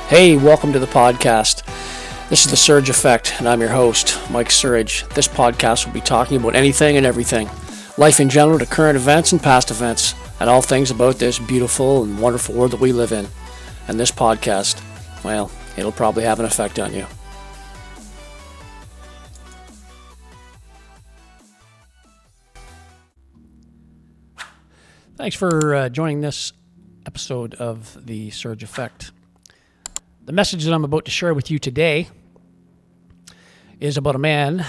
Hey, welcome to the podcast. This is The Surge Effect, and I'm your host, Mike Surge. This podcast will be talking about anything and everything, life in general to current events and past events, and all things about this beautiful and wonderful world that we live in. And this podcast, well, it'll probably have an effect on you. Thanks for joining this episode of The Surge Effect. The message that I'm about to share with you today is about a man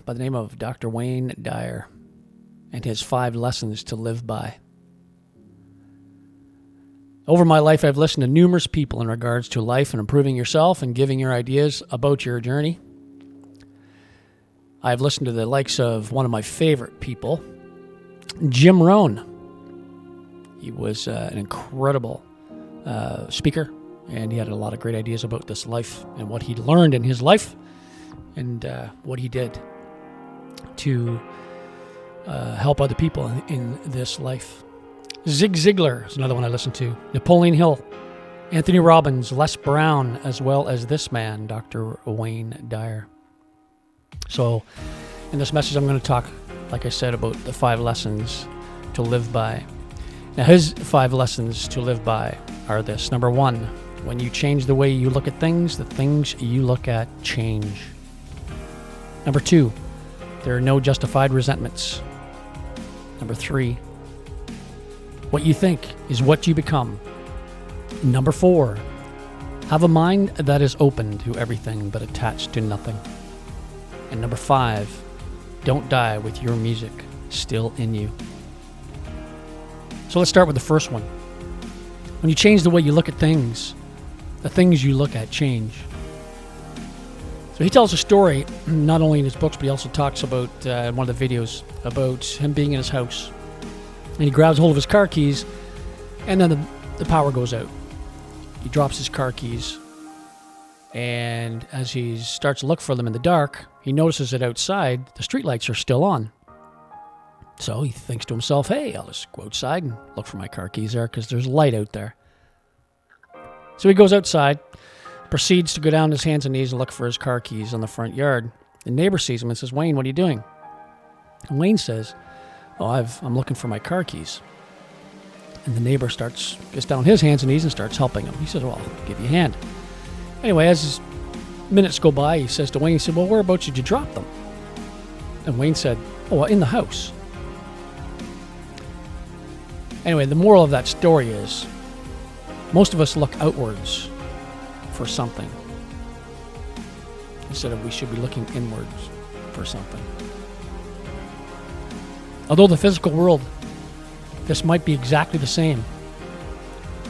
by the name of Dr. Wayne Dyer and his 5 lessons to live by. Over my life, I've listened to numerous people in regards to life and improving yourself and giving your ideas about your journey. I've listened to the likes of one of my favorite people, Jim Rohn. He was an incredible speaker. And he had a lot of great ideas about this life and what he learned in his life and what he did to help other people in this life. Zig Ziglar is another one I listened to. Napoleon Hill, Anthony Robbins, Les Brown, as well as this man, Dr. Wayne Dyer. So in this message, I'm going to talk, like I said, about the 5 lessons to live by. Now, his 5 lessons to live by are this. Number 1, when you change the way you look at things, the things you look at change. Number 2, there are no justified resentments. Number 3, what you think is what you become. Number 4, have a mind that is open to everything but attached to nothing. And number 5, don't die with your music still in you. So let's start with the first one. When you change the way you look at things, the things you look at change. So he tells a story, not only in his books, but he also talks about, in one of the videos, about him being in his house. And he grabs hold of his car keys, and then the power goes out. He drops his car keys, and as he starts to look for them in the dark, he notices that outside, the streetlights are still on. So he thinks to himself, hey, I'll just go outside and look for my car keys there because there's light out there. So he goes outside, proceeds to go down his hands and knees and look for his car keys on the front yard. The neighbor sees him and says, Wayne, what are you doing? And Wayne says, I'm looking for my car keys. And the neighbor gets down on his hands and knees and starts helping him. He says, well, I'll give you a hand. Anyway, as minutes go by, he says to Wayne, he said, well, whereabouts did you drop them? And Wayne said, in the house. Anyway, the moral of that story is, most of us look outwards for something instead of we should be looking inwards for something. Although the physical world, this might be exactly the same,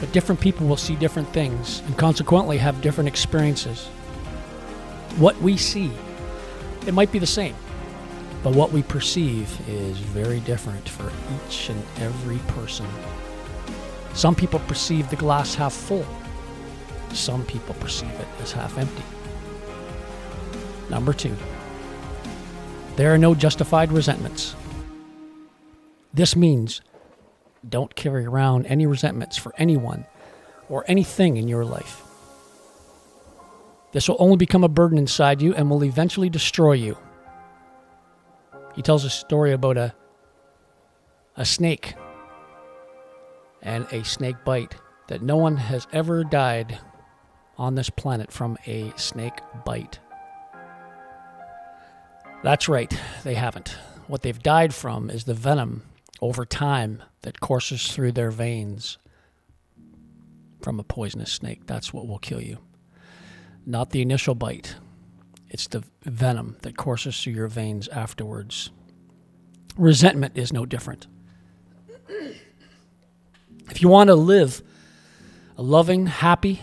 but different people will see different things and consequently have different experiences. What we see, it might be the same, but what we perceive is very different for each and every person. Some people perceive the glass half full. Some people perceive it as half empty. Number 2, there are no justified resentments. This means don't carry around any resentments for anyone or anything in your life. This will only become a burden inside you and will eventually destroy you. He tells a story about a snake and a snake bite, that no one has ever died on this planet from a snake bite. That's right, they haven't. What they've died from is the venom over time that courses through their veins from a poisonous snake. That's what will kill you. Not the initial bite. It's the venom that courses through your veins afterwards. Resentment is no different. If you want to live a loving, happy,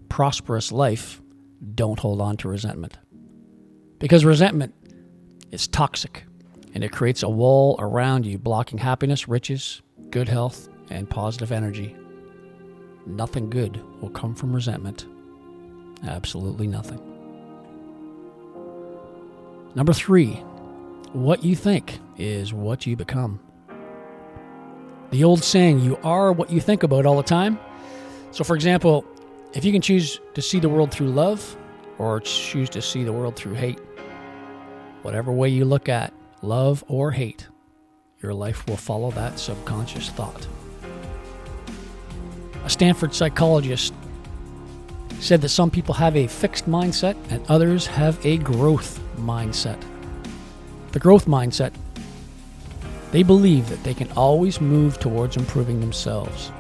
prosperous life, don't hold on to resentment. Because resentment is toxic, and it creates a wall around you, blocking happiness, riches, good health, and positive energy. Nothing good will come from resentment. Absolutely nothing. Number 3, what you think is what you become. The old saying, you are what you think about all the time. So for example, If you can choose to see the world through love or choose to see the world through hate, whatever way you look at love or hate, your life will follow that subconscious thought. A Stanford psychologist said that some people have a fixed mindset and others have a growth mindset. The growth mindset, they believe that they can always move towards improving themselves.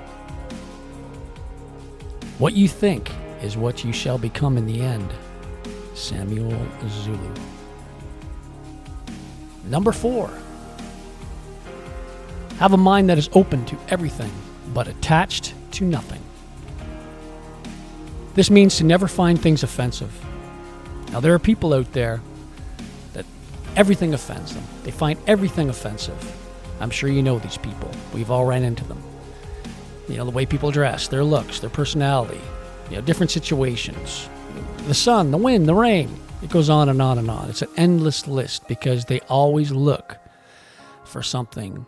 What you think is what you shall become in the end. Samuel Zulu. Number 4. Have a mind that is open to everything, but attached to nothing. This means to never find things offensive. Now, there are people out there that everything offends them. They find everything offensive. I'm sure you know these people. We've all ran into them. You know, the way people dress, their looks, their personality, different situations. The sun, the wind, the rain. It goes on and on and on. It's an endless list because they always look for something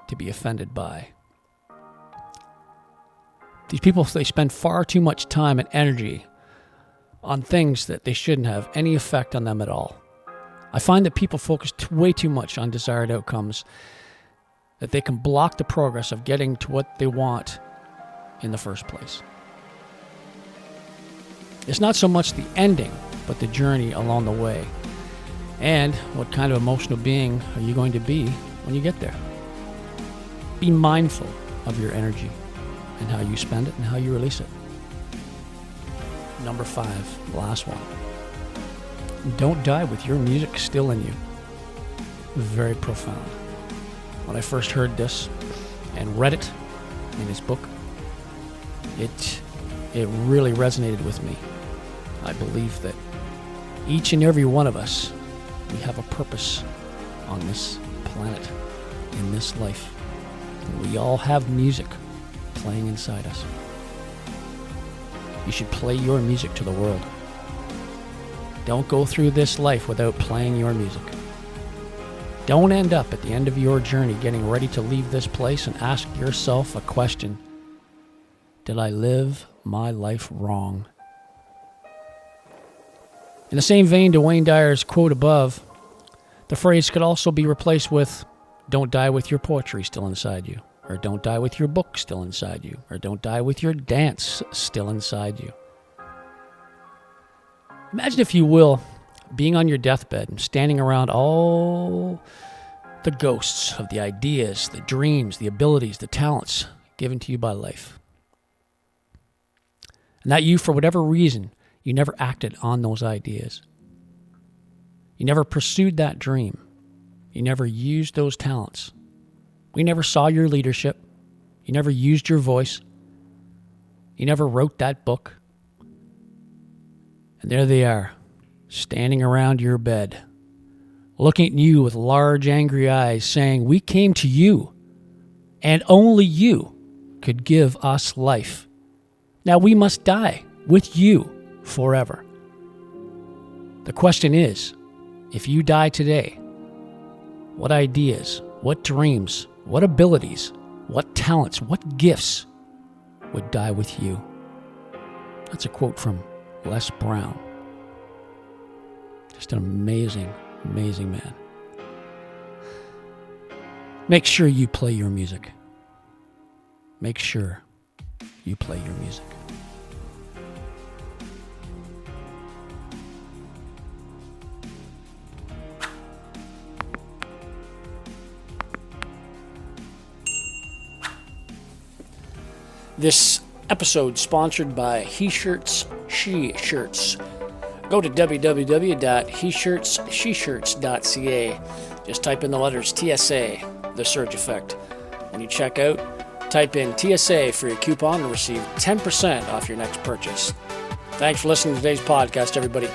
to be offended by. These people, they spend far too much time and energy on things that they shouldn't have any effect on them at all. I find that people focus way too much on desired outcomes, that they can block the progress of getting to what they want in the first place. It's not so much the ending, but the journey along the way. And what kind of emotional being are you going to be when you get there? Be mindful of your energy and how you spend it and how you release it. Number 5, the last one. Don't die with your music still in you. Very profound. When I first heard this and read it in his book, it really resonated with me. I believe that each and every one of us, we have a purpose on this planet, in this life. We all have music playing inside us. You should play your music to the world. Don't go through this life without playing your music. Don't end up at the end of your journey getting ready to leave this place and ask yourself a question. Did I live my life wrong? In the same vein to Wayne Dyer's quote above, the phrase could also be replaced with, don't die with your poetry still inside you. Or don't die with your book still inside you. Or don't die with your dance still inside you. Imagine, if you will, being on your deathbed and standing around all the ghosts of the ideas, the dreams, the abilities, the talents given to you by life. And that you, for whatever reason, you never acted on those ideas. You never pursued that dream. You never used those talents. We never saw your leadership. You never used your voice. You never wrote that book. And there they are, standing around your bed, looking at you with large, angry eyes, saying, we came to you, and only you could give us life. Now we must die with you forever. The question is, if you die today, what ideas, what dreams, what abilities, what talents, what gifts would die with you? That's a quote from Les Brown. Just an amazing, amazing man. Make sure you play your music. Make sure you play your music. This episode sponsored by He Shirts, She Shirts. Go to www.heshirtssheshirts.ca. Just type in the letters TSA, the Surge Effect. When you check out, type in TSA for your coupon and receive 10% off your next purchase. Thanks for listening to today's podcast, everybody.